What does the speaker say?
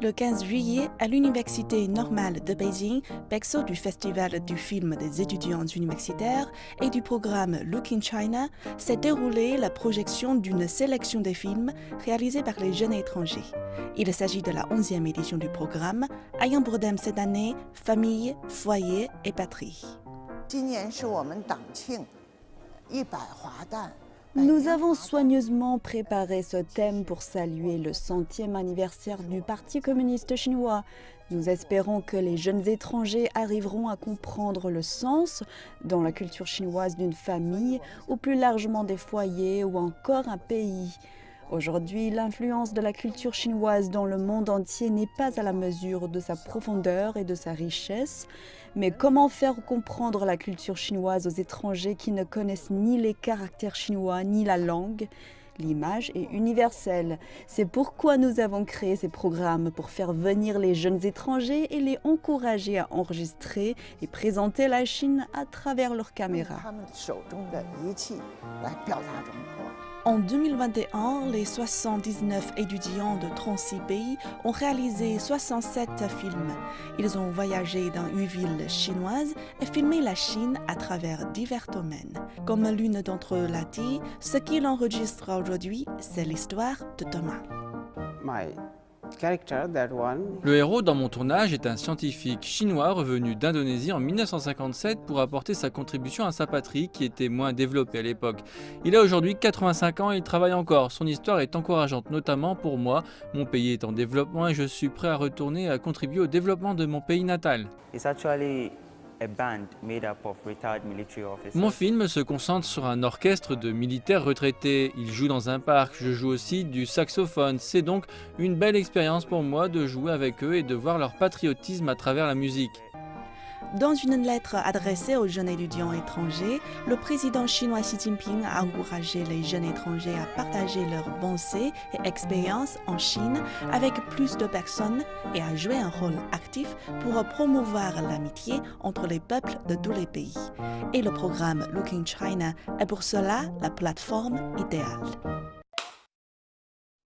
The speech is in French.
Le 15 juillet, à l'Université normale de Beijing, berceau du Festival du film des étudiants universitaires et du programme Look in China, s'est déroulée la projection d'une sélection des films réalisés par les jeunes étrangers. Il s'agit de la 11e édition du programme, ayant pour thème cette année Famille, foyer et patrie. Nous avons soigneusement préparé ce thème pour saluer le 100e anniversaire du Parti communiste chinois. Nous espérons que les jeunes étrangers arriveront à comprendre le sens dans la culture chinoise d'une famille ou plus largement des foyers ou encore un pays. Aujourd'hui, l'influence de la culture chinoise dans le monde entier n'est pas à la mesure de sa profondeur et de sa richesse. Mais comment faire comprendre la culture chinoise aux étrangers qui ne connaissent ni les caractères chinois ni la langue ? L'image est universelle. C'est pourquoi nous avons créé ces programmes pour faire venir les jeunes étrangers et les encourager à enregistrer et présenter la Chine à travers leurs caméras. En 2021, les 79 étudiants de 36 pays ont réalisé 67 films. Ils ont voyagé dans 8 villes chinoises et filmé la Chine à travers divers domaines. Comme l'une d'entre eux l'a dit, ce qu'il enregistre aujourd'hui, c'est l'histoire de Thomas. Le héros dans mon tournage est un scientifique chinois revenu d'Indonésie en 1957 pour apporter sa contribution à sa patrie qui était moins développée à l'époque. Il a aujourd'hui 85 ans et il travaille encore. Son histoire est encourageante, notamment pour moi. Mon pays est en développement et je suis prêt à retourner et à contribuer au développement de mon pays natal. Mon film se concentre sur un orchestre de militaires retraités. Ils jouent dans un parc, je joue aussi du saxophone. C'est donc une belle expérience pour moi de jouer avec eux et de voir leur patriotisme à travers la musique. Dans une lettre adressée aux jeunes étudiants étrangers, le président chinois Xi Jinping a encouragé les jeunes étrangers à partager leurs pensées et expériences en Chine avec plus de personnes et à jouer un rôle actif pour promouvoir l'amitié entre les peuples de tous les pays. Et le programme Look in China est pour cela la plateforme idéale.